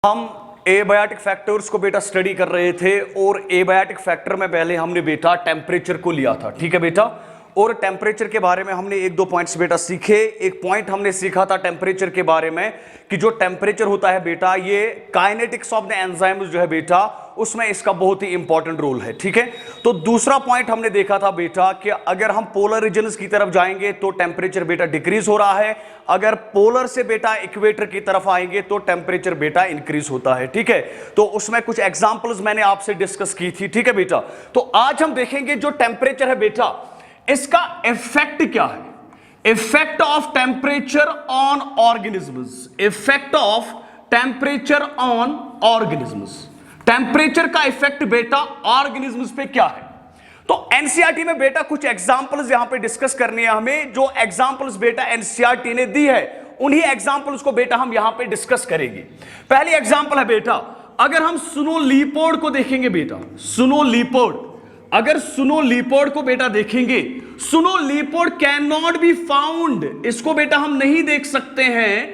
हम abiotic factors को बेटा स्टडी कर रहे थे और एबायोटिक फैक्टर में पहले हमने बेटा टेम्परेचर को लिया था, ठीक है बेटा। और टेम्परेचर के बारे में हमने एक दो पॉइंट्स बेटा सीखे। एक पॉइंट हमने सीखा था टेम्परेचर के बारे में कि जो टेम्परेचर होता है बेटा, ये काइनेटिक्स ऑफ द एंजाइम्स जो है बेटा, उसमें इसका बहुत ही इंपॉर्टेंट रोल है, ठीक है। तो दूसरा पॉइंट हमने देखा था बेटा कि अगर हम पोलर रीजन्स की तरफ जाएंगे तो टेम्परेचर बेटा डिक्रीज हो रहा है, अगर पोलर से बेटा इक्वेटर की तरफ आएंगे तो टेम्परेचर बेटा इंक्रीज होता है, ठीक है। तो उसमें कुछ एग्जांपल्स मैंने आपसे डिस्कस की थी, ठीक है बेटा। तो आज हम देखेंगे जो टेम्परेचर है बेटा, इसका इफेक्ट क्या है। Effect of temperature on organisms, effect of temperature on organisms, temperature का इफेक्ट बेटा ऑर्गेनिजम्स पे क्या है। तो एनसीईआरटी में बेटा कुछ एग्जांपल्स यहां पे डिस्कस करनी है हमें। जो एग्जांपल्स बेटा एनसीईआरटी ने दी है, उन्हीं एग्जांपल्स को बेटा हम यहां पे डिस्कस करेंगे। पहली एग्जांपल है बेटा, अगर हम स्नो लीपर्ड को देखेंगे बेटा, स्नो लीपर्ड, अगर स्नो लीपर्ड को बेटा देखेंगे, snow leopard can not be found, इसको बेटा हम नहीं देख सकते हैं,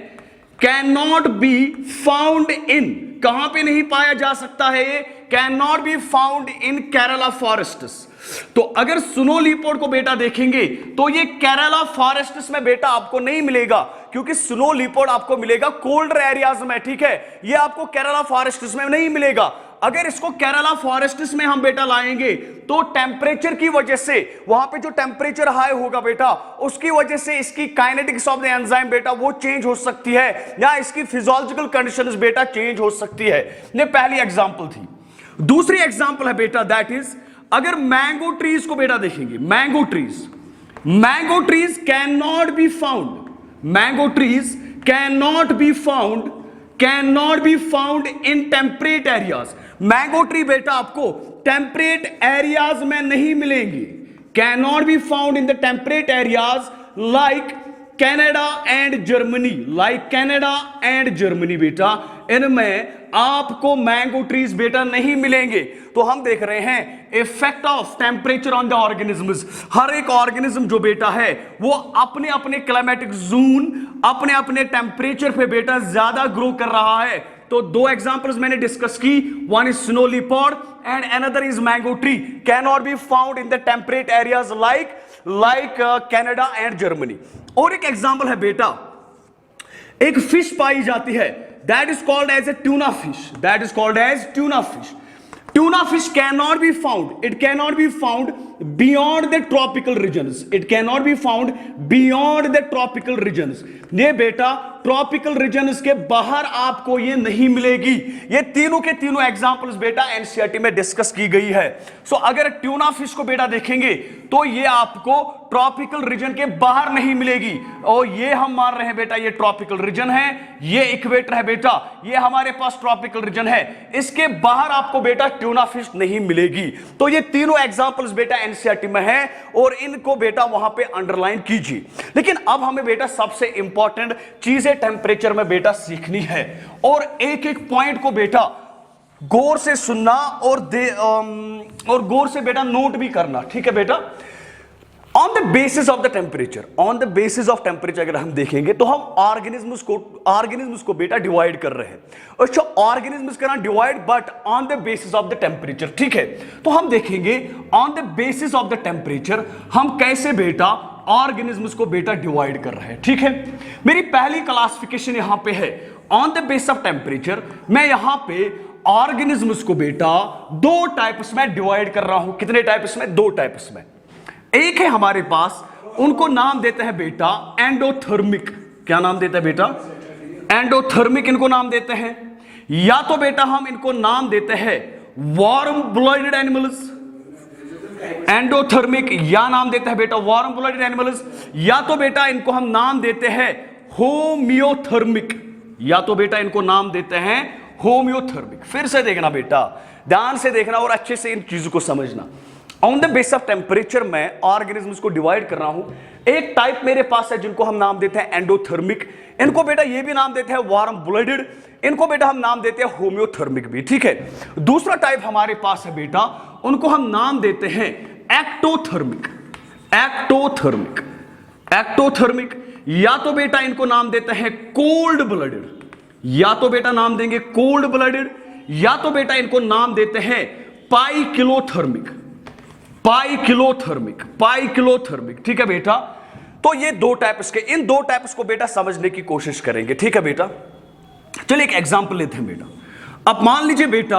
can not be found in, कहां पे नहीं पाया जा सकता है ये, can not be found in Kerala forests. तो अगर स्नो लीपर्ड को बेटा देखेंगे तो ये केरला फॉरेस्ट्स में बेटा आपको नहीं मिलेगा, क्योंकि स्नो लीपर्ड आपको मिलेगा कोल्डर एरियाज में, ठीक है। ये आपको केरला फॉरेस्ट्स में नहीं मिलेगा। अगर इसको केरला फॉरेस्ट्स में हम बेटा लाएंगे तो टेम्परेचर की वजह से, वहां पे जो टेम्परेचर हाई होगा बेटा, उसकी वजह से इसकी काइनेटिक्स ऑफ द एंजाइम बेटा वो चेंज हो सकती है, या इसकी फिजियोलॉजिकल कंडीशंस बेटा चेंज हो सकती है। ये पहली एग्जांपल थी। दूसरी एग्जांपल है बेटा, दैट इज अगर मैंगो ट्रीज को बेटा देखेंगे, mango trees, mango trees can not be found, mango trees can not be found, can not be found in temperate areas. Mango tree बेटा आपको टेम्परेट एरियाज में नहीं मिलेंगी, can not be found in the temperate areas like Canada and Germany, like Canada and Germany बेटा, इनमें आपको mango trees बेटा नहीं मिलेंगे। तो हम देख रहे हैं effect of temperature on the organisms. हर एक ऑर्गेनिज्म जो बेटा है वो अपने अपने क्लाइमेटिक जोन, अपने अपने टेम्परेचर पे बेटा ज्यादा ग्रो कर रहा है। तो दो एग्जांपल्स मैंने डिस्कस की, one is snow leopard and another is mango tree, can not be found in the temperate areas like Canada and Germany. और एक एग्जांपल है बेटा, एक फिश पाई जाती है, that is called as a tuna fish, that is called as tuna fish. Tuna fish cannot be found, it cannot be found beyond the tropical regions, it cannot be found beyond the tropical regions। ये बेटा tropical regions के बाहर आपको ये नहीं मिलेगी। ये तीनों के तीनों एग्जांपल्स बेटा एनसीईआरटी में डिस्कस की गई है। सो अगर ट्यूना फिश को बेटा देखेंगे तो ये आपको ट्रॉपिकल रीजन के बाहर नहीं मिलेगी, और ये हम मान रहे हैं बेटा ये ट्रॉपिकल रीजन है, ये इक्वेटर है बेटा, ये हमारे पास ट्रॉपिकल रीजन है, इसके बाहर आपको बेटा ट्यूना फिश नहीं मिलेगी। तो ये तीनों एग्जांपल्स बेटा एनसीईआरटी में है और इनको बेटा वहां पे अंडरलाइन कीजिए। लेकिन अब हमें बेटा सबसे इंपॉर्टेंट चीजें टेम्परेचर में बेटा सीखनी है, और एक एक पॉइंट को बेटा गौर से सुनना और गौर से बेटा नोट भी करना, ठीक है बेटा। On the basis of the temperature, on the basis of temperature अगर हम देखेंगे तो हम ऑर्गेनिज्म्स को बेटा डिवाइड कर रहे हैं। अच्छा, ऑर्गेनिज्म्स करना divide but on the basis of the temperature, ठीक है। तो हम देखेंगे on the basis of the temperature हम कैसे बेटा ऑर्गेनिज्म्स को बेटा डिवाइड कर रहे हैं, ठीक है। मेरी पहली क्लासिफिकेशन यहां पे है on the basis of temperature. मैं यहां पे ऑर्गेनिज्म्स को बेटा दो टाइप्स में डिवाइड कर रहा हूं। कितने टाइप्स में? दो टाइप्स में। एक है हमारे पास, उनको नाम देते हैं बेटा एंडोथर्मिक। क्या नाम देते हैं बेटा? एंडोथर्मिक इनको नाम देते हैं। या तो बेटा हम इनको नाम देते हैं वार्म ब्लडेड एनिमल्स, एंडोथर्मिक, या नाम देते हैं बेटा वार्म ब्लडेड एनिमल्स, या तो बेटा इनको हम नाम देते हैं होम्योथर्मिक, या तो बेटा इनको नाम देते हैं होम्योथर्मिक। फिर से देखना बेटा, ध्यान से देखना और अच्छे से इन चीजों को समझना। On the base of temperature में ऑर्गेनिज्म्स को डिवाइड कर रहा हूं। एक टाइप मेरे पास है जिनको हम नाम देते हैं एंडोथर्मिक, इनको बेटा ये भी नाम देते हैं वार्म ब्लडेड, इनको बेटा हम नाम देते हैं होम्योथर्मिक भी, ठीक है। दूसरा टाइप हमारे पास है बेटा, उनको हम नाम देते हैं एक्टोथर्मिक, एक्टोथर्मिक, एक्टोथर्मिक, या तो बेटा इनको नाम देते हैं कोल्ड ब्लडेड, या तो बेटा नाम देंगे कोल्ड ब्लडेड, या तो बेटा इनको नाम देते हैं पाइकिलोथर्मिक, पाइकिलोथर्मिक, पाइकिलोथर्मिक। ठीक है बेटा, तो ये दो टाइप्स के, इन दो टाइप्स को बेटा समझने की कोशिश करेंगे। ठीक है बेटा, चलिए एक एग्जांपल लेते हैं बेटा। अब मान लीजिए बेटा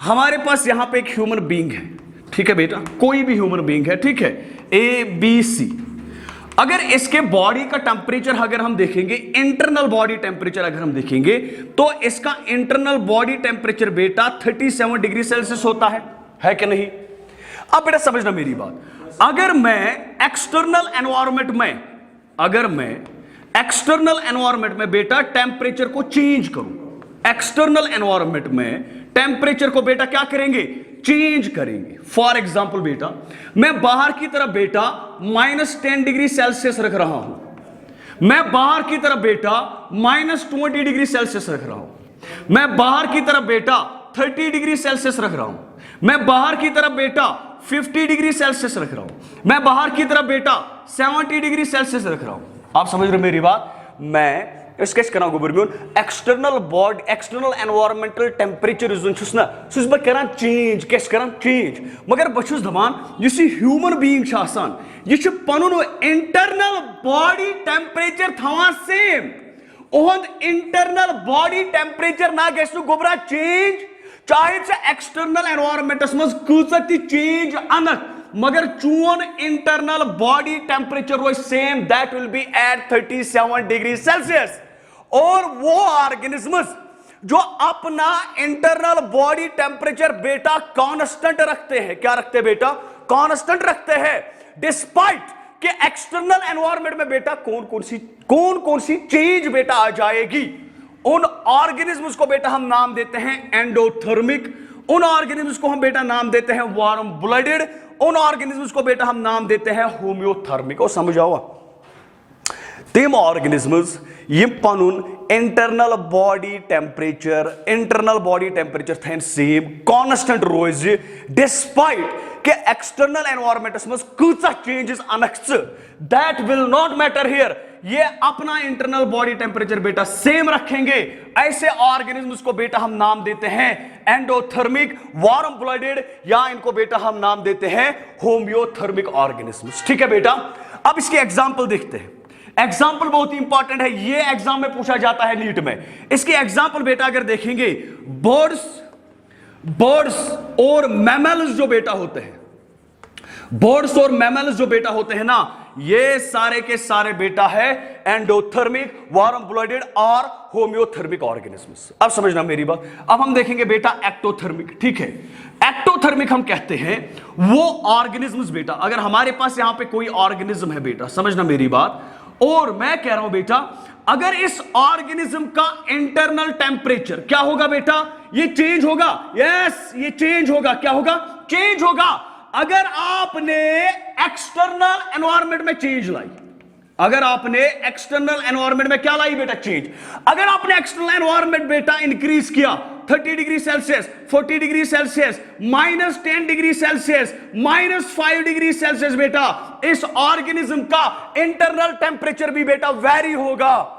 हमारे पास यहां पे एक ह्यूमन बीइंग है। ठीक है बेटा, कोई भी ह्यूमन बीइंग है, ठीक है, ए बी सी। अगर इसके बॉडी का टेम्परेचर अगर हम देखेंगे, इंटरनल बॉडी टेम्परेचर अगर हम देखेंगे, तो इसका इंटरनल बॉडी टेम्परेचर बेटा 37 डिग्री सेल्सियस होता है कि नहीं? अब बेटा समझना मेरी बात, अगर मैं एक्सटर्नल एनवायरनमेंट में, अगर मैं एक्सटर्नल एनवायरनमेंट में बेटा टेम्परेचर को चेंज करूं, एक्सटर्नल एनवायरनमेंट में टेम्परेचर को बेटा क्या करेंगे? चेंज करेंगे। फॉर एग्जांपल बेटा मैं बाहर की तरफ बेटा -10 डिग्री सेल्सियस रख रहा हूं, मैं बाहर की तरफ बेटा -20 डिग्री सेल्सियस रख रहा हूं, मैं बाहर की तरफ बेटा 30 डिग्री सेल्सियस रख रहा हूं, मैं बाहर की तरफ बेटा 50 डिग्री सेल्सियस रख रहा हूं, मैं बाहर की तरफ बेटा 70 डिग्री सेल्सियस रख रहा हूं। आप समझ रहे मेरी बात? मैं स्केच कर external body, external environmental temperature कर चेंज, क्या कर चेंज, मगर बहुत दपान ह्यूमन बीइंग आसान, यह पनुन इंटरनल बॉडी टेम्परेचर थवान सेम, ओहद इंटरनल बॉडी टेम्परेचर ना गो गोबरा चेंज, चाहे एक्सटर्नल एनवायरमेंटस मज कूच चेंज अनक, मगर चून इंटरनल बॉडी टेम्परेचर रोज same, that will be at 37 degree Celsius. और वो ऑर्गेनिज्म्स जो अपना इंटरनल बॉडी टेम्परेचर बेटा कांस्टेंट रखते हैं, क्या रखते हैं बेटा? कांस्टेंट रखते हैं, डिस्पाइट कि एक्सटर्नल एनवायरनमेंट में बेटा कौन कौन सी चेंज बेटा आ जाएगी, उन ऑर्गेनिज्म्स को बेटा हम नाम देते हैं एंडोथर्मिक, उन ऑर्गेनिज्म्स को हम बेटा नाम देते हैं वार्म ब्लडेड, उन ऑर्गेनिज्म्स को बेटा हम नाम देते हैं होम्योथर्मिक। और समझाओ तम ऑर्गेनिज्म्स यम पनुन इंटरनल बॉडी टेम्परेचर थन सेम कांस्टेंट रोज, डिस्पाइट कि एक्सटर्नल एनवायरमेंटस मज कूचा चेंजेस अनक, that will not matter here, ये अपना इंटरनल बॉडी टेम्परेचर बेटा सेम रखेंगे। ऐसे ऑर्गेनिज्म्स को बेटा हम नाम देते हैं एंडोथर्मिक, वार्म ब्लडेड, या इनको बेटा हम नाम देते हैं होम्योथर्मिक ऑर्गेनिज्म्स। ठीक है बेटा, अब इसके एग्जांपल देखते हैं। एग्जाम्पल बहुत ही इंपॉर्टेंट है, ये एग्जाम में पूछा जाता है नीट में। इसके एग्जाम्पल बेटा अगर देखेंगे, बर्ड्स और मैमल्स जो बेटा होते हैं, बर्ड्स और मैमल्स जो बेटा होते हैं ना, ये सारे के सारे बेटा है एंडोथर्मिक, वार्म ब्लडेड और होम्योथर्मिक ऑर्गेनिज्म्स। अब समझना मेरी बात। अब हम देखेंगे बेटा एक्टोथर्मिक। ठीक है, एक्टोथर्मिक हम कहते हैं वो ऑर्गेनिज्म्स बेटा, अगर हमारे पास यहां पे कोई ऑर्गेनिज्म है बेटा, समझना मेरी बात, और मैं कह रहा हूं बेटा अगर इस ऑर्गेनिज्म का इंटरनल टेम्परेचर क्या होगा बेटा? ये चेंज होगा। यस, ये चेंज होगा। क्या होगा? चेंज होगा। अगर आपने एक्सटर्नल एनवायरनमेंट में चेंज लाई, अगर आपने एक्सटर्नल एनवायरनमेंट में क्या लाई बेटा? चेंज। अगर आपने एक्सटर्नल एनवायरनमेंट बेटा इंक्रीज किया 30 degree Celsius, 40 degree Celsius, -10 degree Celsius, -5 degree Celsius बेटा, इस ऑर्गेनिज्म का इंटरनल टेम्परेचर भी बेटा वेरी होगा।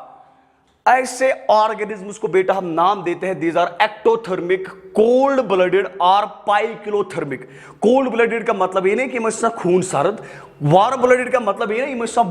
ऐसे ऑर्गेनिज्म्स को बेटा हम नाम देते हैं, these are ectothermic, cold blooded और पाइकिलोथर्मिक। कोल्ड ब्लडेड का मतलब ये नहीं कि मुझसे खून सर्द, वार्म ब्लडेड का मतलब ये नहीं मुझसे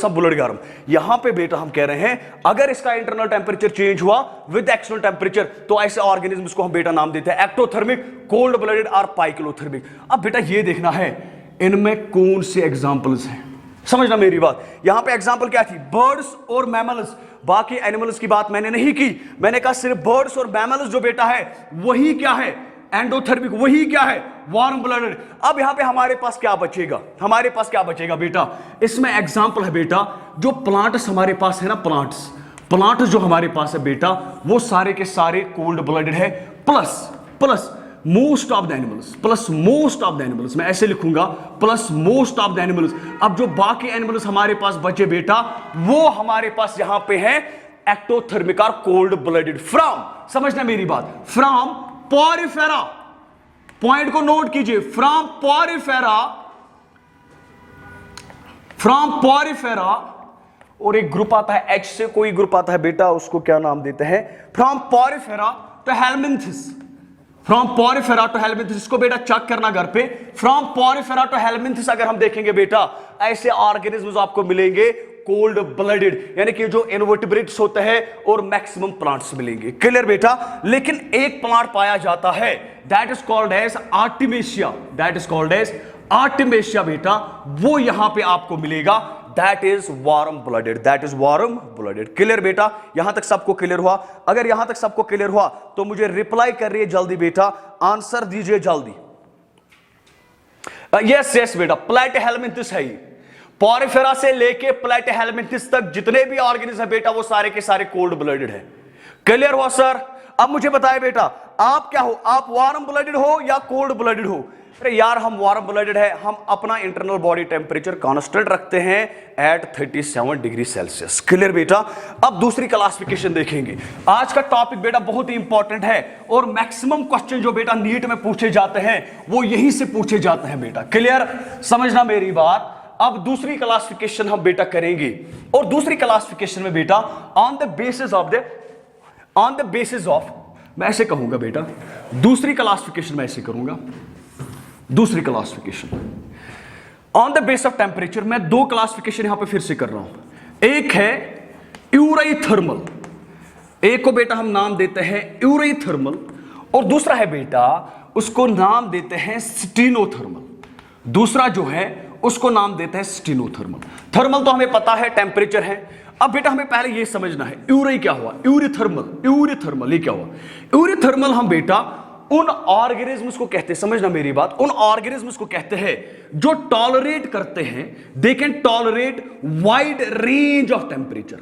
ब्लड गर्म। यहां पे बेटा हम कह रहे हैं अगर इसका इंटरनल टेम्परेचर चेंज हुआ विद एक्सटर्नल टेम्परेचर, तो ऐसे ऑर्गेनिज्म्स को हम बेटा नाम देते हैं एक्टोथर्मिक, कोल्ड ब्लडेड और पाइकिलोथर्मिक। अब बेटा ये देखना है इनमें कौन से एग्जाम्पल्स हैं, समझना मेरी बात। यहां पे एग्जांपल क्या थी? बर्ड्स और मैमल्स। बाकी एनिमल्स की बात मैंने नहीं की, मैंने कहा सिर्फ बर्ड्स और मैमल्स जो बेटा है वही क्या है? एंडोथर्मिक। वही क्या है? Warm blooded. अब यहां पे हमारे पास क्या बचेगा? हमारे पास क्या बचेगा बेटा? इसमें एग्जांपल है बेटा जो प्लांट्स हमारे पास है ना, प्लांट्स जो हमारे पास है बेटा वो सारे के सारे कोल्ड ब्लडेड है, plus most of the animals, plus most of the animals, मैं ऐसे लिखूंगा plus most of the animals. अब जो बाकी एनिमल्स हमारे पास बचे बेटा वो हमारे पास यहां पे है एक्टोथर्मिक और कोल्ड ब्लडेड फ्रॉम, समझना मेरी बात, फ्रॉम पॉरिफेरा, पॉइंट को नोट कीजिए, फ्रॉम पॉरिफेरा और एक ग्रुप आता है H से, कोई ग्रुप आता है बेटा, उसको क्या नाम देते हैं, from Porifera to Helminthes, from Porifera to Helminthes. इसको बेटा चेक करना घर पे, फ्रॉम पोरिफेरा टू हेलमिंथिस अगर हम देखेंगे बेटा, ऐसे ऑर्गेनिज्म्स आपको मिलेंगे कोल्ड ब्लडेड, यानी कि जो इनवर्टिब्रेट्स होते हैं और मैक्सिमम प्लांट्स मिलेंगे। क्लियर बेटा? लेकिन एक प्लांट पाया जाता है, that is called as artemisia, that is called as artemisia बेटा, वो यहां पे आपको मिलेगा, that is warm blooded, that is warm blooded. Clear बेटा? यहां तक सबको क्लियर हुआ? अगर यहां तक सबको क्लियर हुआ तो मुझे रिप्लाई करिए जल्दी बेटा, आंसर दीजिए जल्दी। यस यस बेटा, प्लैटिहेल्मिंथिस है ये, पोरिफेरा से लेके प्लैटिहेल्मिंथिस तक जितने भी ऑर्गेनिज्म है बेटा वो सारे के सारे कोल्ड ब्लडेड है। क्लियर हुआ सर? अब मुझे बताए बेटा, आप क्या हो, आप वार्म ब्लडेड हो या कोल्ड ब्लडेड हो? अरे यार हम वार्म ब्लडेड है, हम अपना इंटरनल बॉडी टेम्परेचर कांस्टेंट रखते हैं एट 37 डिग्री सेल्सियस। क्लियर बेटा? अब दूसरी क्लासिफिकेशन देखेंगे। आज का टॉपिक बेटा बहुत ही इंपॉर्टेंट है और मैक्सिमम क्वेश्चन जो बेटा नीट में पूछे जाते हैं वो यहीं से पूछे जाते हैं बेटा। क्लियर? समझना मेरी बात। अब दूसरी क्लासिफिकेशन हम बेटा करेंगे, और दूसरी क्लासिफिकेशन में बेटा ऑन द बेसिस ऑफ मैं ऐसे कहूंगा बेटा, दूसरी क्लासिफिकेशन मैं ऐसे करूंगा, दूसरी classification on the base of temperature. मैं दो क्लासिफिकेशन यहां पे फिर से कर रहा हूं, एक है यूरेथर्मल, एक को बेटा हम नाम देते हैं यूरेथर्मल, और दूसरा है बेटा उसको नाम देते हैं स्टीनोथर्मल, दूसरा जो है उसको नाम देते हैं स्टीनोथर्मल। थर्मल तो हमें पता है टेम्परेचर है, अब बेटा हमें पहले ये समझना है यूरे क्या हुआ, यूरेथर्मल, यूरेथर्मल ये क्या हुआ। यूरेथर्मल हम बेटा उन ऑर्गेनिज्म्स को कहते हैं, समझना मेरी बात, उन ऑर्गेनिज्म्स को कहते हैं जो टॉलरेट करते हैं, they can tolerate wide range of temperature,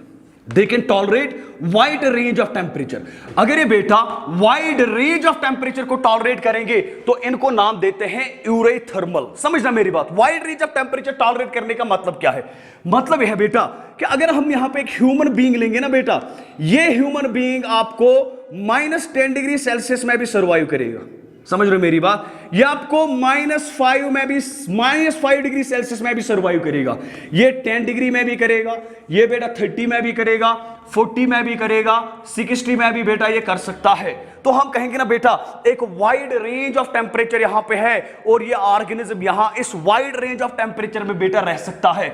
they can tolerate wide range of temperature. अगर ये बेटा वाइड रेंज ऑफ टेम्परेचर को टॉलरेट करेंगे तो इनको नाम देते हैं यूरेथर्मल। समझना मेरी बात, wide range of temperature tolerate करने का मतलब क्या है? मतलब यह है बेटा कि अगर हम यहां पे एक ह्यूमन बीइंग लेंगे ना बेटा, ये ह्यूमन बीइंग आपको -10 डिग्री सेल्सियस में भी सर्वाइव करेगा। समझ रहे हो मेरी बात? ये आपको -5 में भी, -5 डिग्री सेल्सियस में भी सर्वाइव करेगा, ये 10 डिग्री में भी करेगा, ये बेटा 30 में भी करेगा, 40 में भी करेगा, 60 में भी बेटा ये कर सकता है। तो हम कहेंगे ना बेटा एक वाइड रेंज ऑफ टेम्परेचर यहां पे है और ये ऑर्गेनिज्म यहां इस वाइड रेंज ऑफ टेम्परेचर में बेटा रह सकता है।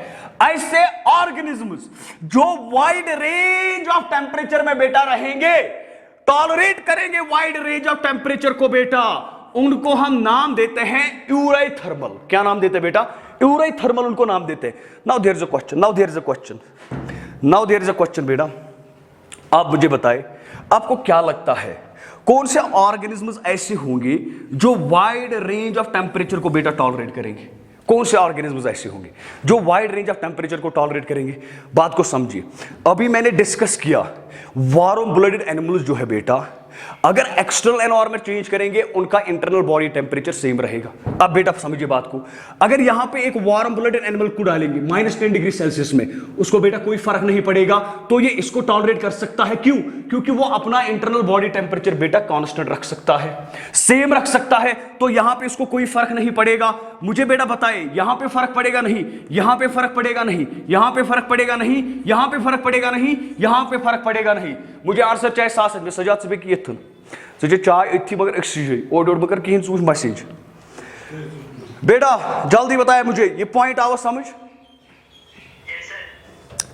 ऐसे ऑर्गेनिज्म्स जो वाइड रेंज ऑफ टेम्परेचर में बेटा रहेंगे, टॉलरेट करेंगे वाइड रेंज ऑफ टेम्परेचर को बेटा, उनको हम नाम देते हैं यूरेथर्मल। क्या नाम देते हैं बेटा? यूरेथर्मल उनको नाम देते हैं। Now there is a question, now there is a question, now there is a question बेटा, आप मुझे बताएं आपको क्या लगता है कौन से ऑर्गेनिज्म्स ऐसे होंगे जो वाइड रेंज ऑफ टेम्परेचर को बेटा टॉलरेट करेंगे? कौन से ऑर्गेनिज्म्स ऐसे होंगे जो वाइड रेंज ऑफ टेम्परेचर को टॉलरेट करेंगे? बात को समझिए, अभी मैंने डिस्कस किया वार्म ब्लडेड एनिमल्स जो है बेटा अगर एक्सटर्नल एनवायरनमेंट चेंज करेंगे उनका इंटरनल बॉडी टेम्परेचर सेम रहेगा। अब बेटा समझिए बात को, अगर यहां पे एक वार्म ब्लडेड एनिमल को डालेंगे -10 डिग्री सेल्सियस में, उसको बेटा कोई फर्क नहीं पड़ेगा, तो ये इसको टॉलरेट कर सकता है। क्यों? क्योंकि वो अपना इंटरनल बॉडी टेम्परेचर बेटा कांस्टेंट रख सकता है, सेम रख सकता है, तो यहां पे इसको कोई फर्क नहीं पड़ेगा। मुझे बेटा बताए यहां पे फर्क पड़ेगा नहीं, यहां पे फर्क पड़ेगा नहीं, यहां पे फर्क पड़ेगा नहीं, यहां पे फर्क पड़ेगा नहीं, यहां पे फर्क पड़ेगा नहीं। मुझे आंसर चाहे साथ में सजात से कि ये सो चाय इतनी मगर एक्सचेंज और मगर कहीं चूज मैसेज बेटा जल्दी बताया मुझे, ये पॉइंट आओ समझ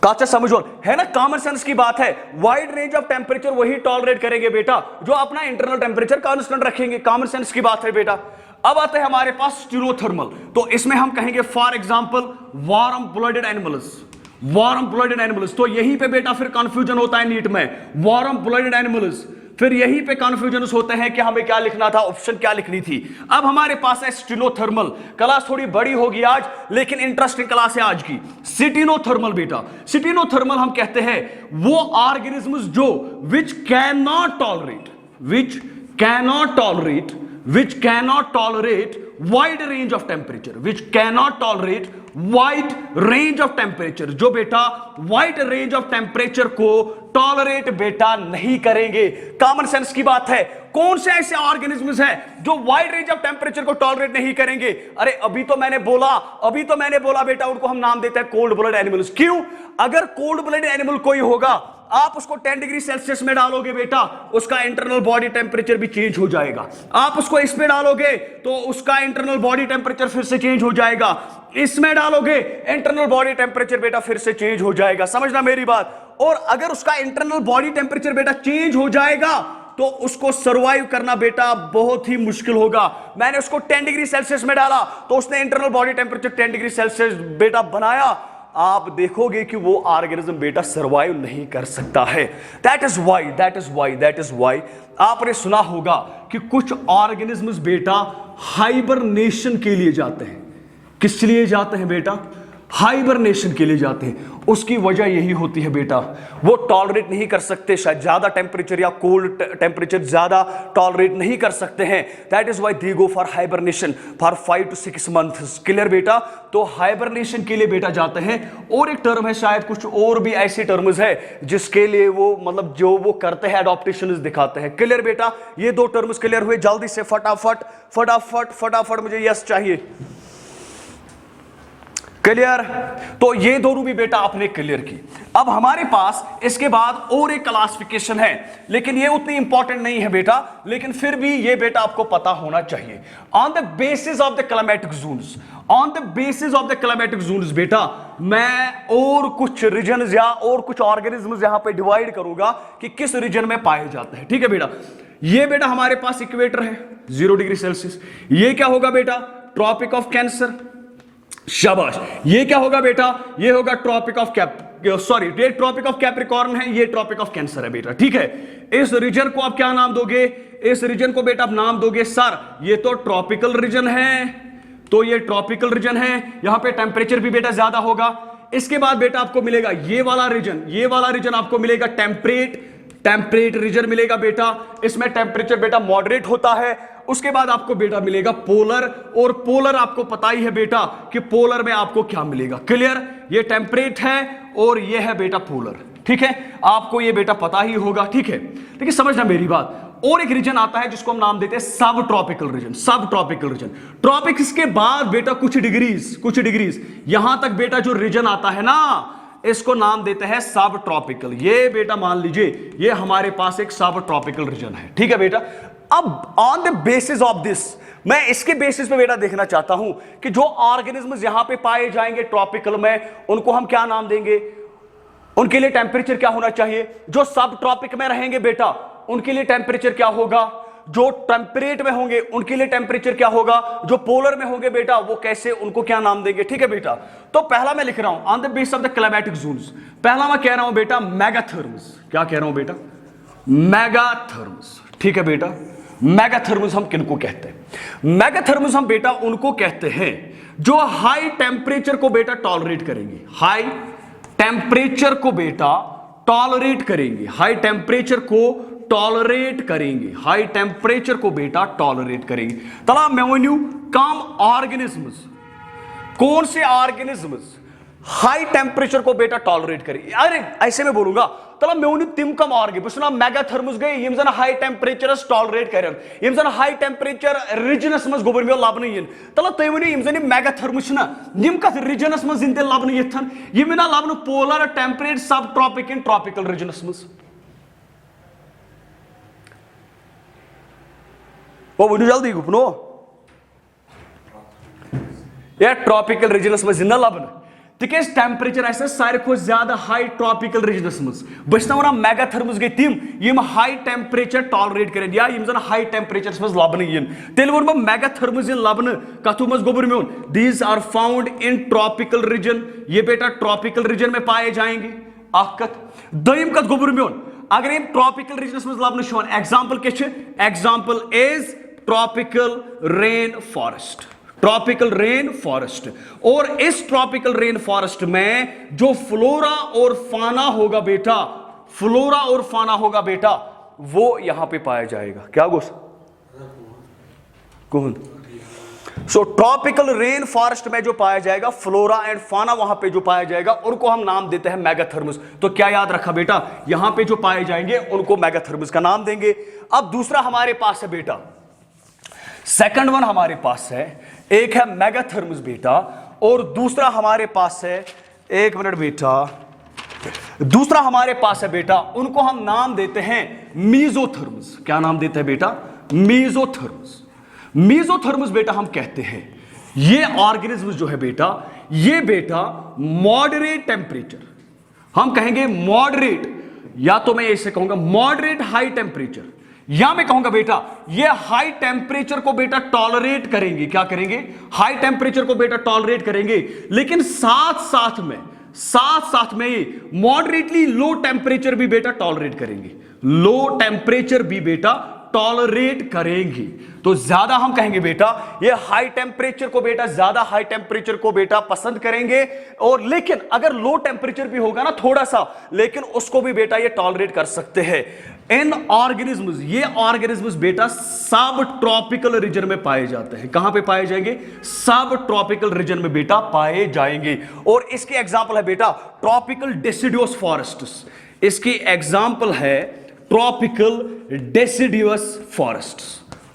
काचा समझ है ना, कॉमन सेंस की बात है। वाइड रेंज ऑफ टेम्परेचर वही टॉलरेट करेंगे बेटा जो अपना इंटरनल टेम्परेचर कांस्टेंट रखेंगे, कॉमन सेंस की बात है बेटा। अब आते हैं हमारे पास स्टीनोथर्मल, तो इसमें हम कहेंगे for example warm blooded animals, warm blooded animals. तो यहीं पे बेटा फिर कंफ्यूजन होता है नीट में, वार्म ब्लडेड एनिमल्स, फिर यहीं पे कंफ्यूजन होते हैं कि हमें क्या लिखना था, ऑप्शन क्या लिखनी थी। अब हमारे पास है स्टीनोथर्मल, क्लास थोड़ी बड़ी होगी आज लेकिन इंटरेस्टिंग क्लास है आज की। स्टीनोथर्मल बेटा, स्टीनोथर्मल हम कहते हैं वो ऑर्गेनिज्म्स जो which can not tolerate wide range of temperature, which can not tolerate wide range of temperature, जो बेटा वाइड रेंज ऑफ टेम्परेचर को टॉलरेट बेटा नहीं करेंगे। कॉमन सेंस की बात है। कौन से ऐसे ऑर्गेनिज्म्स हैं जो वाइड रेंज ऑफ टेम्परेचर को टॉलरेट नहीं करेंगे? अरे अभी तो मैंने बोला बेटा, उनको हम नाम देते हैं कोल्ड ब्लड एनिमल्स। क्यों? अगर कोल्ड ब्लड एनिमल कोई होगा, आप उसको 10 डिग्री सेल्सियस में डालोगे बेटा, उसका इंटरनल बॉडी टेम्परेचर भी चेंज हो जाएगा। आप उसको इसमें डालोगे तो उसका इंटरनल बॉडी टेम्परेचर फिर से चेंज हो जाएगा। इसमें डालोगे इंटरनल बॉडी टेम्परेचर बेटा फिर से चेंज हो जाएगा। समझना मेरी बात। और अगर उसका इंटरनल बॉडी टेम्परेचर बेटा चेंज हो जाएगा तो उसको सरवाइव करना बेटा बहुत ही मुश्किल होगा। मैंने उसको 10 डिग्री सेल्सियस में डाला तो उसने internal body temperature 10 degree Celsius बेटा बनाया। आप देखोगे कि वो ऑर्गेनिज्म बेटा सरवाइव नहीं कर सकता है। दैट इज वाई आपने सुना होगा कि कुछ ऑर्गेनिज्म्स बेटा हाइबरनेशन के लिए जाते हैं। किस लिए जाते हैं बेटा? हाइबरनेशन के लिए जाते हैं। उसकी वजह यही होती है बेटा, वो टॉलरेट नहीं कर सकते, शायद ज्यादा टेम्परेचर या कोल्ड टेम्परेचर ज्यादा टॉलरेट नहीं कर सकते हैं। That is why they go for hibernation for 5 to 6 months। Clear बेटा? तो हाइबरनेशन के लिए बेटा जाते हैं। और एक टर्म है, शायद कुछ और भी ऐसी टर्म्स है जिसके लिए वो मतलब जो वो करते हैं एडॉप्टेशन दिखाते हैं। क्लियर बेटा? ये 2 टर्म्स क्लियर हुए? जल्दी से फटाफट मुझे यस चाहिए। क्लियर? तो ये दोनों भी बेटा आपने क्लियर की। अब हमारे पास इसके बाद और एक क्लासिफिकेशन है, लेकिन ये उतनी इंपॉर्टेंट नहीं है बेटा, लेकिन फिर भी ये बेटा आपको पता होना चाहिए। On the basis of the climatic zones, on the basis of the climatic zones बेटा मैं और कुछ रीजन या और कुछ ऑर्गेनिज्म्स यहां पे डिवाइड करूंगा कि किस रीजन में पाए जाते हैं। ठीक है बेटा? ये बेटा हमारे पास इक्वेटर है 0 डिग्री सेल्सियस। ये क्या होगा बेटा? Tropic of Cancer. शाबाश। ये क्या होगा बेटा? ये होगा ट्रॉपिक ऑफ ये ट्रॉपिक ऑफ कैप्रिकॉर्न है, ये ट्रॉपिक ऑफ कैंसर है बेटा। ठीक है? इस रीजन को आप क्या नाम दोगे? इस रीजन को बेटा आप नाम दोगे सर ये तो ट्रॉपिकल रीजन है, तो ये ट्रॉपिकल रीजन है, यहां पे टेम्परेचर भी बेटा ज्यादा होगा। इसके बाद बेटा आपको मिलेगा ये वाला रीजन आपको मिलेगा टेम्परेट रीजन मिलेगा बेटा। इसमें टेम्परेचर बेटा मॉडरेट होता है। उसके बाद आपको बेटा मिलेगा पोलर, और पोलर आपको पता ही है बेटा कि पोलर में आपको क्या मिलेगा। क्लियर? ये टेम्परेट है और ये है बेटा पोलर। ठीक है? आपको ये बेटा पता ही होगा। ठीक है? लेकिन समझना मेरी बात, और एक रीजन आता है जिसको हम नाम देते हैं सब ट्रॉपिकल रीजन। ट्रॉपिक्स के बाद बेटा कुछ डिग्रीज यहां तक बेटा जो रीजन आता है ना, इसको नाम देते हैं सब ट्रॉपिकल। ये बेटा मान लीजिए ये हमारे पास एक सब ट्रॉपिकल रीजन है। ठीक है बेटा? अब on the basis of this मैं इसके बेसिस पे बेटा देखना चाहता हूं कि जो ऑर्गेनिज्म्स यहां पे पाए जाएंगे ट्रॉपिकल में, उनको हम क्या नाम देंगे? उनके लिए टेम्परेचर क्या होना चाहिए? जो सब ट्रॉपिक में रहेंगे बेटा उनके लिए टेम्परेचर क्या होगा? जो टेम्परेट में होंगे उनके लिए टेम्परेचर क्या होगा? जो पोलर में होंगे बेटा वो कैसे, उनको क्या नाम देंगे? ठीक है बेटा? तो पहला मैं लिख रहा हूं on the basis of the climatic zones, पहला मैं कह रहा हूं बेटा मेगाथर्म्स। क्या कह रहा हूं बेटा? मेगाथर्म्स। ठीक है बेटा? मेगाथर्म्स हम किनको कहते हैं? मेगाथर्म्स हम बेटा उनको कहते हैं जो हाई टेम्परेचर को बेटा टॉलरेट करेंगे। हाई टेम्परेचर को बेटा टॉलरेट करेंगे, हाई टेम्परेचर को टॉलरेट करेंगे, हाई टेम्परेचर को बेटा टॉलरेट करेंगे। तला मैं वन्यू कम ऑर्गेनिज्म्स, कौन से ऑर्गेनिज्म्स हाई टेम्परेचर को बेटा टॉलरेट करेंगे? अरे ऐसे में बोलूंगा तला मैं वन्यू तिम कम ऑर्गे बस ना मेगाथर्म्स गए यम जन हाई टेम्परेचरस टॉलरेट करन, यम जन हाई टेम्परेचर रीजनस मज गोबर में लबन यन। तला तय वन्यू यम जन मेगाथर्म्स ना यम कथ रीजनस मज जिन लबन यथन यम ना लबन पोलर टेम्परेट सब ट्रॉपिक इन ट्रॉपिकल रीजनस मज। वो वन्यू जल्दी गुपनो ये ट्रॉपिकल रीजनस मज जिन लबन तिकेस टेम्परेचर ऐसे सारे को ज्यादा हाई ट्रॉपिकल रीजनस मज बस ना मेगाथर्म्स गई तिम यम हाई टेम्परेचर टॉलरेट करें या यम जन हाई टेम्परेचर मज लबन यन। तेल वो मेगाथर्म्स इन लबन कथु मज गोबर में these are found in tropical region, ये बेटा ट्रॉपिकल रीजन में पाए जाएंगे। अकत दयम कत गोबर में अगर यम ट्रॉपिकल रीजनस मज लबन शोन एग्जांपल के example is tropical rain forest, tropical rain forest. और इस ट्रॉपिकल रेन फॉरेस्ट में जो फ्लोरा और फाना होगा बेटा, फ्लोरा और फाना होगा बेटा वो यहां पे पाया जाएगा। क्या गोस कौन? सो ट्रॉपिकल रेन फॉरेस्ट में जो पाया जाएगा फ्लोरा एंड फाना, वहां पे जो पाया जाएगा उनको हम नाम देते हैं मेगाथर्मस। तो क्या याद रखा बेटा, यहां पे जो पाए जाएंगे उनको मेगाथर्मस का नाम देंगे। अब दूसरा हमारे पास है बेटा, सेकंड वन हमारे पास है, एक है मेगाथर्मस बेटा, और दूसरा हमारे पास है, एक मिनट बेटा, दूसरा हमारे पास है बेटा, उनको हम नाम देते हैं मीजोथर्मस। क्या नाम देते हैं बेटा, मीजोथर्मस। मीजोथर्मस बेटा हम कहते हैं ये ऑर्गेनिज्म जो है बेटा, ये बेटा मॉडरेट टेम्परेचर, हम कहेंगे मॉडरेट, या तो मैं इसे कहूंगा मॉडरेट हाई टेम्परेचर, या मैं कहूंगा बेटा ये हाई टेम्परेचर को बेटा टॉलरेट करेंगे। क्या करेंगे, हाई टेम्परेचर को बेटा टॉलरेट करेंगे, लेकिन साथ साथ में ये मॉडरेटली लो टेम्परेचर भी बेटा टॉलरेट करेंगे, लो टेम्परेचर भी बेटा टॉलरेट करेंगी। तो ज्यादा हम कहेंगे बेटा ये हाई टेम्परेचर को बेटा, ज्यादा हाई टेम्परेचर को बेटा पसंद करेंगे, और लेकिन अगर लो टेम्परेचर भी होगा ना थोड़ा सा, लेकिन उसको भी बेटा ये टॉलरेट कर सकते हैं। इन ऑर्गेनिज्म्स, ये ऑर्गेनिज्म्स बेटा सब ट्रॉपिकल रीजन में पाए जाते हैं। कहां पे पाए जाएंगे, सब ट्रॉपिकल रीजन में बेटा पाए जाएंगे। और इसके एग्जांपल है बेटा ट्रॉपिकल डेसिडुअस फॉरेस्ट्स, इसकी एग्जांपल है tropical deciduous forests,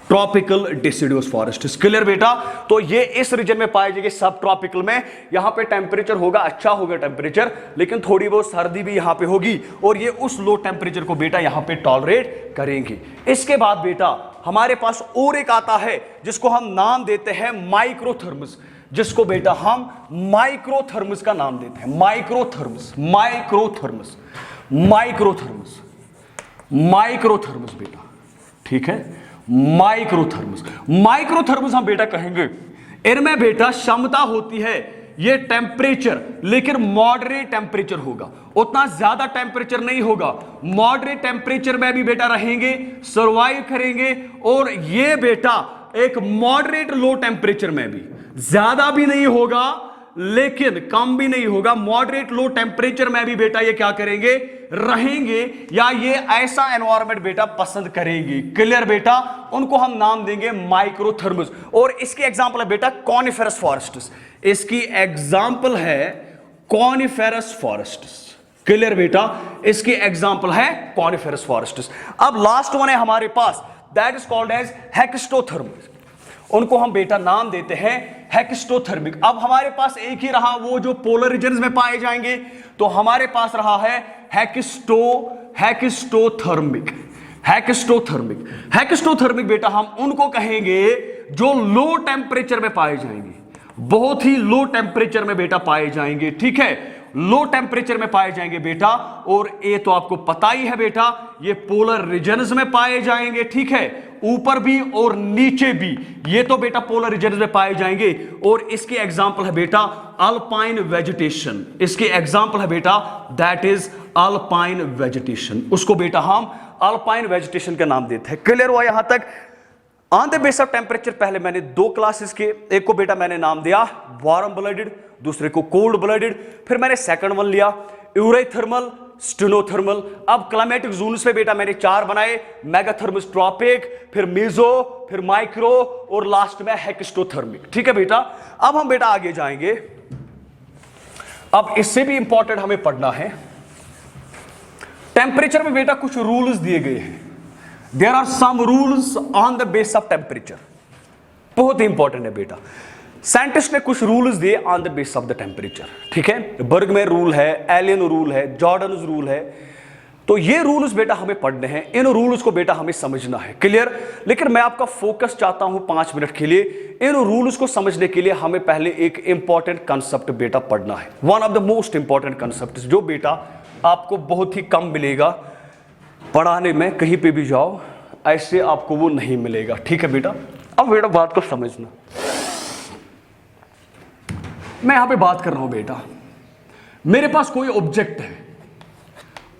tropical deciduous forest. Clear बेटा, तो ये इस रीजन में पाए जाएंगे सब ट्रॉपिकल में। यहां पे टेम्परेचर होगा, अच्छा होगा टेम्परेचर, लेकिन थोड़ी बहुत सर्दी भी यहां पे होगी, और ये उस लो टेम्परेचर को बेटा यहां पे टॉलरेट करेंगे। इसके बाद बेटा हमारे पास और एक आता है जिसको हम नाम देते हैं माइक्रोथर्मस, जिसको बेटा हम माइक्रोथर्मस का नाम देते हैं, माइक्रोथर्मस, माइक्रोथर्मस, माइक्रोथर्मस, माइक्रोथर्मस बेटा, ठीक है, माइक्रोथर्मस। माइक्रोथर्मस हम बेटा कहेंगे इनमें बेटा क्षमता होती है ये टेम्परेचर, लेकिन मॉडरेट टेम्परेचर होगा, उतना ज्यादा टेम्परेचर नहीं होगा, मॉडरेट टेम्परेचर में भी बेटा रहेंगे, सरवाइव करेंगे, और ये बेटा एक मॉडरेट लो टेम्परेचर में भी, ज्यादा भी नहीं होगा लेकिन कम भी नहीं होगा, मॉडरेट लो टेम्परेचर में भी बेटा ये क्या करेंगे, रहेंगे, या ये ऐसा एनवायरनमेंट बेटा पसंद करेंगे। क्लियर बेटा, उनको हम नाम देंगे माइक्रोथर्मस। और इसकी एग्जांपल है बेटा कॉनिफेरस फॉरेस्ट्स, इसकी एग्जांपल है कॉनिफेरस फॉरेस्ट्स। क्लियर बेटा, इसकी एग्जांपल है कॉनिफेरस फॉरेस्ट्स। अब लास्ट वन है हमारे पास, दैट इज कॉल्ड एज हेक्स्टोथर्मस, उनको हम बेटा नाम देते हैं हेक्स्टोथर्मिक। अब हमारे पास एक ही रहा वो जो पोलर रीजन्स में पाए जाएंगे, तो हमारे पास रहा है हेक्स्टोथर्मिक, हेक्स्टोथर्मिक। हेक्स्टोथर्मिक बेटा हम उनको कहेंगे जो लो टेम्परेचर में पाए जाएंगे, बहुत ही लो टेम्परेचर में बेटा पाए जाएंगे, ठीक है, लो टेम्परेचर में पाए जाएंगे बेटा। और ये तो आपको पता ही है बेटा ये पोलर रीजन्स में पाए जाएंगे, ठीक है, ऊपर भी और नीचे भी, ये तो बेटा पोलर रीजन्स में पाए जाएंगे। और इसके एग्जांपल है बेटा अल्पाइन वेजिटेशन, इसके एग्जांपल है बेटा दैट इज अल्पाइन वेजिटेशन, उसको बेटा हम अल्पाइन वेजिटेशन का नाम देते हैं। क्लियर हुआ यहां तक। On the base of temperature पहले मैंने दो क्लासेस के, एक को बेटा मैंने नाम दिया वार्म ब्लडेड, दूसरे को कोल्ड ब्लडेड, फिर मैंने सेकंड वन लिया यूरेथर्मल, स्टेनोथर्मल। अब क्लाइमेटिक जोन्स पे बेटा मैंने चार बनाए, मेगाथर्मस, ट्रॉपिक, फिर मीजो, फिर माइक्रो, और लास्ट में हेक्स्टोथर्मिक। ठीक है बेटा, अब हम बेटा आगे जाएंगे। अब इससे भी इंपॉर्टेंट हमें पढ़ना है, टेम्परेचर में बेटा कुछ रूल्स दिए गए हैं। There are some rules on the base of temperature, बहुत ही इंपॉर्टेंट है बेटा। साइंटिस्ट ने कुछ रूल्स दिए on the base of the temperature, ठीक है, बर्गमैन रूल है, एलियन रूल है, जॉर्डन रूल है। तो ये रूल्स बेटा हमें पढ़ने हैं, इन रूल्स को बेटा हमें समझना है। क्लियर। लेकिन मैं आपका फोकस चाहता हूं 5 मिनट के लिए, इन रूल्स को समझने के लिए हमें पहले एक इंपॉर्टेंट कंसेप्ट बेटा पढ़ना है, one of the most important concept, जो बेटा आपको बहुत ही कम मिलेगा पढ़ाने में, कहीं पे भी जाओ ऐसे आपको वो नहीं मिलेगा। ठीक है बेटा, अब बेटा बात को समझना। मैं यहां पे बात कर रहा हूं बेटा, मेरे पास कोई ऑब्जेक्ट है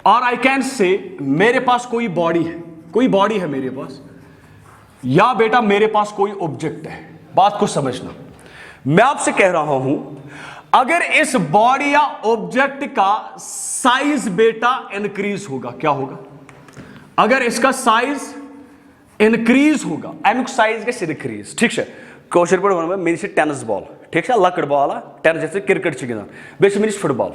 और आई कैन से मेरे पास कोई बॉडी है, कोई बॉडी है मेरे पास, या बेटा मेरे पास कोई ऑब्जेक्ट है। बात को समझना, मैं आपसे कह रहा हूं अगर इस बॉडी या ऑब्जेक्ट का साइज बेटा इंक्रीज होगा, क्या होगा, अगर इसका साइज इंक्रीज होगा, एम साइज के इंक्रीज, ठीक है, कोशर पे वन मे टेनिस बॉल ठीक है लकड़ बॉल टेनिस जैसे क्रिकेट गिंदान बे फुटबॉल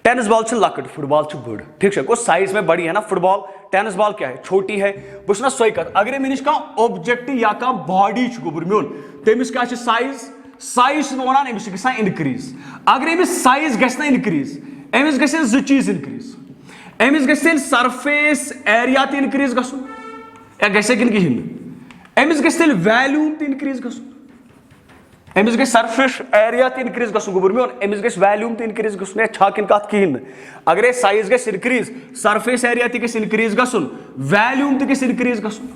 टेनिस बॉल लकड़ फुटबॉल बड़ ठीक है साइज में बड़ी है ना फुटबॉल टेनिस बॉल क्या है छोटी है बस सोई कत अगर मे कह ऑब्जेक्ट या कह बॉडी गोबर मोन तमिस क्या साइज साइज वन अमिस ग इनक्रीज अगर अमिस साइज गि इनक्रीज अमिस ग जो चीज इनक्रीज अमिस ग सरफेस एरिया त इनक्रीज गसुन या गसे कि कहें अमिस ग वैल्यूम त इनक्रीज गसुन अमिस ग सरफेस एरिया त इनक्रीज गसुन गोबर मोन अमिस ग वैल्यूम त इनक्रीज गसुन या छा किन कत कहें अगर साइज ग इनक्रीज सरफेस एरिया त ग इनक्रीज गसुन वैल्यूम त ग इनक्रीज गसुन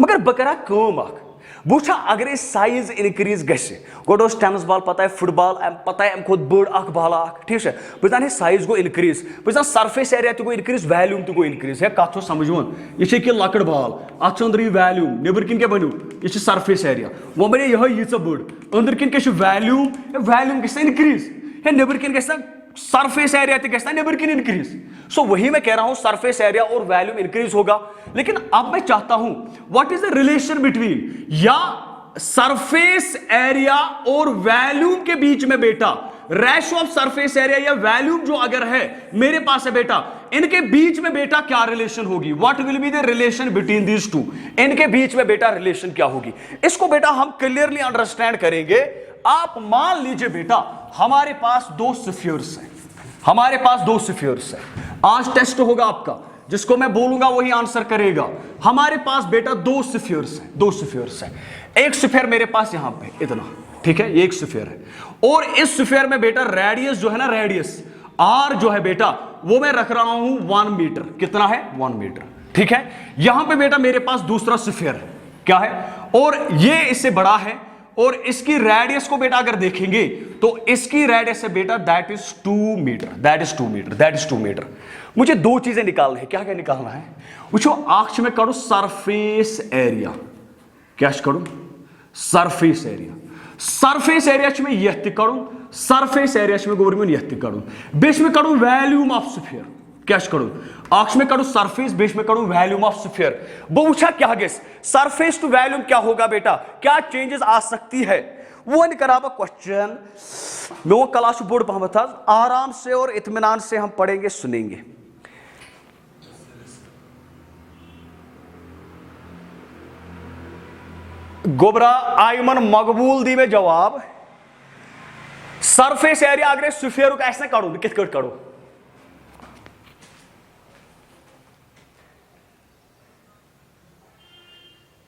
मगर बह करा कम बुछा अगर साइज इनक्रीज गो टेनिस बॉल पता है फुटबॉल पता है खुद बड़ अख बाल ठीक है बह साइज गो इनक्रीज बह सरफेस एरिया तो इनक्रीज वैल्यूम तो गो इनक्रीज है कत समझवन यह कि लकड़ बॉल अत अंदर वैल्यूम नबर किन क्या बनो यह सरफेस एरिया वो बने यह बड़ अंदर किन क्या वैल्यूम वैल्यूम ग इनक्रीज है नबर किन ग सरफेस एरिया तो नबर किन इनक्रीज सो वही मैं कह रहा हूं सरफेस एरिया और वैल्यूम इनक्रीज होगा लेकिन अब मैं चाहता हूं what is the relation between या सरफेस एरिया और वैल्यूम के बीच में बेटा रेशो ऑफ सरफेस एरिया या वैल्यूम जो अगर है मेरे पास है बेटा इनके बीच में बेटा क्या रिलेशन होगी what will be the relation between these two इनके बीच में बेटा रिलेशन क्या होगी इसको बेटा हम क्लियरली अंडरस्टैंड करेंगे आप मान लीजिए बेटा हमारे पास दो स्फीयर्स हैं हमारे पास दो स्फीयर्स हैं आज टेस्ट होगा आपका जिसको मैं बोलूंगा वही आंसर करेगा हमारे पास बेटा दो स्फीयर्स हैं एक स्फीयर मेरे पास यहां पे इतना ठीक है ये एक स्फीयर है और इस स्फीयर में बेटा रेडियस जो है ना रेडियस आर जो है बेटा वो मैं रख रहा हूं 1 मीटर कितना है 1 मीटर ठीक है यहां पे बेटा मेरे पास दूसरा स्फीयर है क्या है और ये इससे बड़ा है और इसकी रेडियस को बेटा अगर देखेंगे तो इसकी रेडियस है बेटा दैट इज 2 मीटर मुझे दो चीजें निकालना है क्या क्या निकालना है वो आख में करो सरफेस एरिया क्या करूं सरफेस एरिया में यह करूं सरफेस एरिया में गोबर में यह करूं बेस में करूं वैल्यूम ऑफ स्फीयर क्या करूं आख में करूं सरफेस बेस में करूं वैल्यूम ऑफ स्फीयर वो पूछा क्या गेस सरफेस टू वैल्यूम क्या होगा बेटा क्या चेंजेस आ सकती है वो करा क्वेश्चन वो क्लास बोर्ड पहमत आराम से और इत्मीनान से हम पढ़ेंगे सुनेंगे गोबरा आयमन मकबूल दी में जवाब सरफेस एरिया अगर स्फीयर ऐसे करो कित करो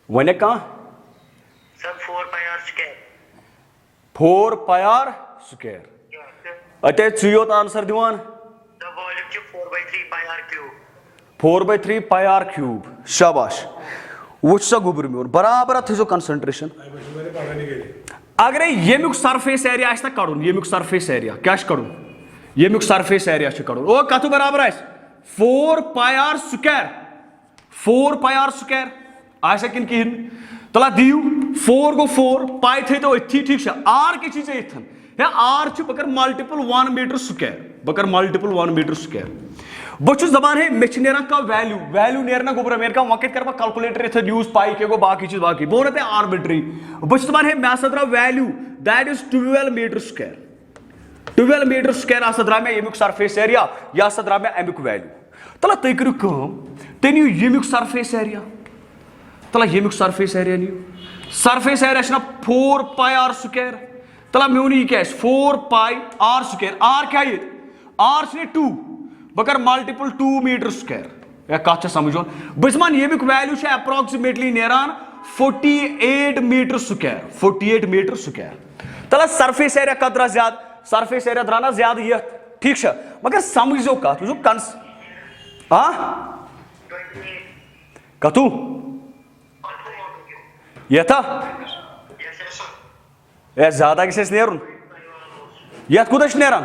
वन कह 4 पाई आर स्क्वायर अत योत आंसर दिवान 4/3 पाई आर क्यूब शाबाश वो गोबर मोन बराबर थो कंसंट्रेशन अगर यमुक सरफेस एरिया कड़न यमुक सरफेस एरिया क्या कड़न यमुक सरफेस एरिया कड़न ओ कत बराबर 4 पाई आर स्क्वायर आसा कि कहें तला दियो 4 गो 4 पाई थो अथी ठीक है आर क्या चीज इथन है आर बकर मल्टीपल 1 मीटर स्क्वायर बहुत दपान है मे कह वैल्यू नेरना गोबर मे वक्त कर कैलकुलेटर इथ यूज पाई के गो बाकी चीज बाकी बह वो आर्बिट्री बहुत दपान है मे द्राव value that is 12 metre square द्राव मे यमुक सरफेस एरिया यह द्राव मे अमुक वैल्यू तला तुम करू तुम नीव यमुक सरफेस एरिया तला यमुक सरफेस एरिया नीव surface area 4 pi r square तला मे वो क्या 4 पाई आर स्क्वायर आर क्या आर 2 बकर मल्टीपल 2 मीटर स्क्वायर या कत समझो बस मान यमुक वैल्यू अप्रोक्सीमेटली नेरान 48 मीटर स्क्वायर तला सरफेस एरिया कत द्रा ज्यादा सरफेस एरिया द्रा ना ज्यादा ये ठीक है मगर समझो कत वो कंस कतु ये था या ज्यादा किस नेरुन ये कुछ नेरान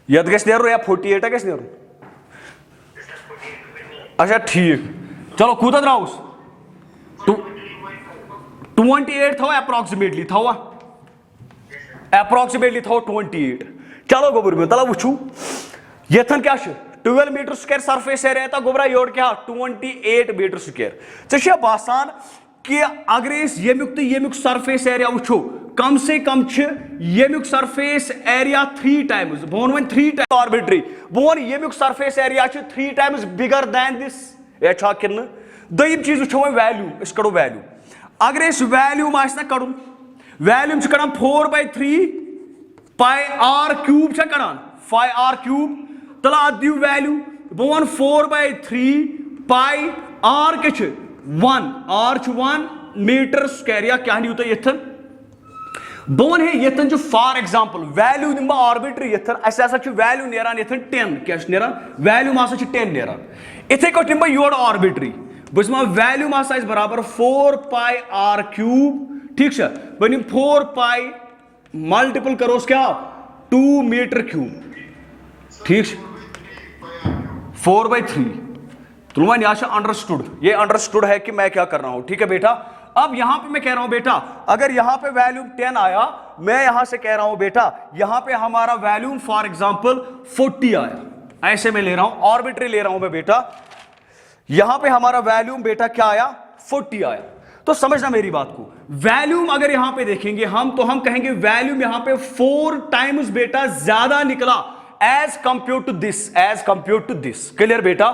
यह ग या 48 गस नुन अच्छा ठीक चलो कूत द्राउस 28 थो अप्रोक्सीमेटली थो 28 चलो गोबर में तला वो यथन क्या 12 metre square surface area Gobra your क्या 28 मीटर स्क्वायर ऐ बासान कि अगर यमुक सरफेस एरिया वुचो कम से कम यमुक सरफेस एरिया 3 टाइम्स बोन वन 3 टाइम्स आर्बिट्री बोन यमुक surface area 3 times bigger than this ये छा किन दोयम चीज वुचो वैल्यूम इस कड़ो वैल्यूम अगर इस वैल्यूम आसना कड़न वैल्यूम छ कड़न 4/3 पाई आर क्यूब छ कड़न 5r क्यूब तला दियो वैल्यू बोन 4/3 पाई आर के 1 आर 1 मीटर स्क्वायर या क्या नहीं होता यथन बोन है यथन जो फॉर एग्जांपल वैल्यू दिम आर्बिट्री यथन ऐसा वैल्यू नेरान यथन 10 क्या नेरान वैल्यू मासा 10 नेरान इथे को दिम योर आर्बिट्री बस मा वैल्यू मासा बराबर 4 पाई आर क्यूब ठीक है बनिम 4 पाई मल्टीपल करो क्या 2 मीटर क्यूब ठीक 4/3 तो यहाँ अंडरस्टूड ये अंडरस्टूड है कि मैं क्या कर रहा हूं ठीक है बेटा। अब यहां पे मैं कह रहा हूं बेटा अगर यहां पे वैल्यूम 10 आया मैं यहां से कह रहा हूं बेटा यहां पे हमारा वैल्यूम फॉर एग्जांपल 40 आया ऐसे मैं ले रहा हूं आर्बिट्री ले रहा हूं मैं बेटा यहां पे हमारा वैल्यूम बेटा क्या आया 40 आया तो समझना मेरी बात को वैल्यूम अगर यहां पे देखेंगे हम तो हम कहेंगे वैल्यूम यहां पे 4 टाइम्स बेटा ज्यादा निकला as compare to this clear बेटा।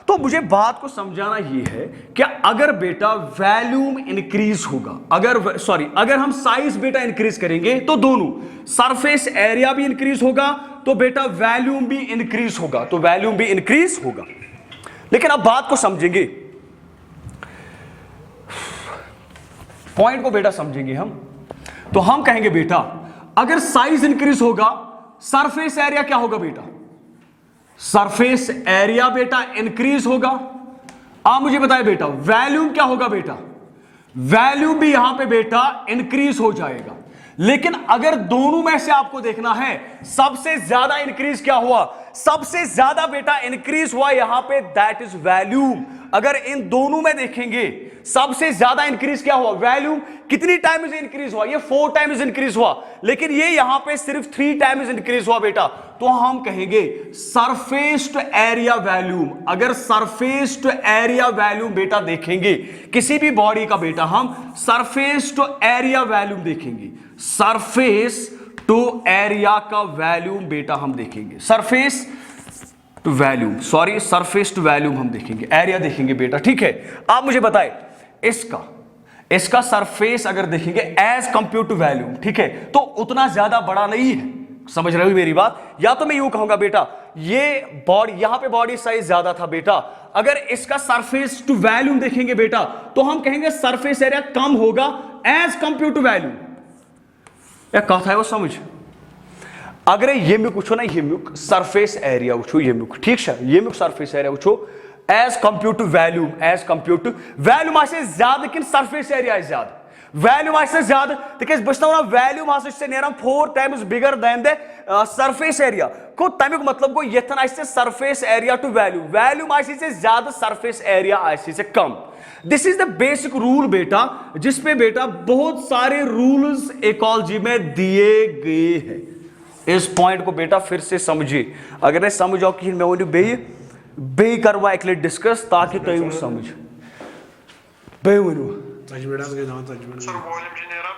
तो मुझे बात को समझाना यह है कि अगर बेटा वैल्यूम इंक्रीज होगा अगर हम साइज बेटा इंक्रीज करेंगे तो दोनों सरफेस एरिया भी इंक्रीज होगा तो बेटा वैल्यूम भी इंक्रीज होगा लेकिन अब बात को समझेंगे पॉइंट को बेटा समझेंगे हम तो हम कहेंगे बेटा अगर साइज इंक्रीज होगा सरफेस एरिया क्या होगा बेटा सरफेस एरिया बेटा इंक्रीज होगा। आप मुझे बताएं बेटा वैल्यूम क्या होगा बेटा वैल्यूम भी यहां पे बेटा इंक्रीज हो जाएगा लेकिन अगर दोनों में से आपको देखना है सबसे ज्यादा इंक्रीज क्या हुआ सबसे ज्यादा बेटा इंक्रीज हुआ यहां पे दैट इज वैल्यूम। अगर इन दोनों में देखेंगे सबसे ज्यादा इंक्रीज क्या हुआ वैल्यूम कितनी टाइम्स इंक्रीज हुआ ये 4 टाइम्स इंक्रीज हुआ लेकिन ये यहां पे सिर्फ 3 टाइम्स इंक्रीज हुआ बेटा तो हम कहेंगे सरफेस टू एरिया वैल्यूम। अगर सरफेस टू एरिया वैल्यूम बेटा देखेंगे किसी भी बॉडी का बेटा हम सरफेस टू एरिया वैल्यूम देखेंगे सरफेस टू एरिया का वैल्यूम बेटा हम देखेंगे सरफेस टू वैल्यूम हम देखेंगे एरिया देखेंगे बेटा ठीक है। आप मुझे बताएं इसका सरफेस अगर देखेंगे एज कंपेयर टू वैल्यूम ठीक है तो उतना ज्यादा बड़ा नहीं है समझ रहे हो मेरी बात या तो मैं यूं कहूंगा बेटा ये बॉडी यहां पे बॉडी साइज ज्यादा था बेटा अगर इसका सरफेस टू वैल्यूम देखेंगे बेटा तो हम कहेंगे सरफेस एरिया कम होगा एज कंपेयर टू वैल्यूम या कहा था वो समझ अगर यमुक वुचो ना यमुक सरफेस एरिया वुचो यमुक ठीक है यमुक सरफेस एरिया वुचो एज कंपेयर टू वैल्यूम आसे ज्यादा कि सरफेस एरिया ज्यादा वैल्यूम आसे ज्यादा तिकेज बस वैल्यूम आसे नेरान 4 times bigger than the surface area को तमिक मतलब को यथन आसे सरफेस एरिया टू वैल्यूम आसे से ज्यादा सरफेस एरिया आसे से कम। This is the basic rule बेटा जिसपे बेटा बहुत सारे रूल्स इकोलॉजी में दिए गए हैं। इस पॉइंट को बेटा फिर से समझिए अगर नहीं समझो कि मैं वो बे करवा एक डिस्कस ताकि तुम समझ बे वनु सर वॉल्यूम नेरा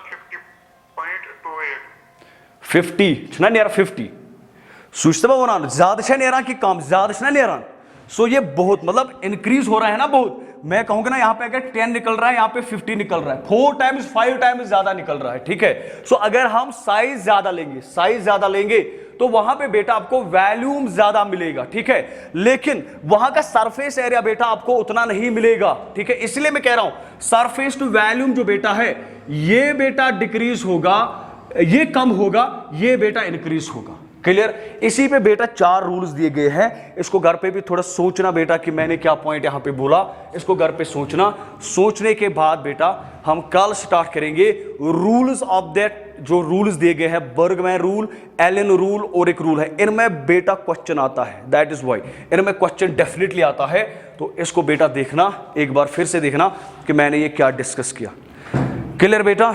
50 छना नेरा 50 सुस्तबा वनान ज्यादा छ नेरा कि कम ज्यादा छना नेरा सो ये बहुत मतलब इंक्रीज हो रहा है ना बहुत मैं कहूंगा ना यहाँ पे अगर 10 निकल रहा है यहाँ पे 50 निकल रहा है 4 टाइम्स 5 टाइम्स ज्यादा निकल रहा है ठीक है। सो अगर हम साइज ज्यादा लेंगे तो वहां पे बेटा आपको वैल्यूम ज्यादा मिलेगा ठीक है लेकिन वहां का सरफेस एरिया बेटा आपको उतना नहीं मिलेगा ठीक है। इसलिए मैं कह रहा हूं सरफेस टू वैल्यूम जो बेटा है ये बेटा डिक्रीज होगा ये कम होगा ये बेटा इंक्रीज होगा क्लियर। इसी पे बेटा 4 रूल्स दिए गए हैं इसको घर पे भी थोड़ा सोचना बेटा कि मैंने क्या पॉइंट यहां पे बोला इसको घर पे सोचने के बाद बेटा हम कल स्टार्ट करेंगे रूल्स ऑफ दैट जो रूल्स दिए गए हैं बर्गमैन रूल एलन रूल और एक रूल है इनमें बेटा क्वेश्चन आता है दैट इज वाई इनमें क्वेश्चन डेफिनेटली आता है तो इसको बेटा देखना एक बार फिर से देखना कि मैंने ये क्या डिस्कस किया क्लियर बेटा।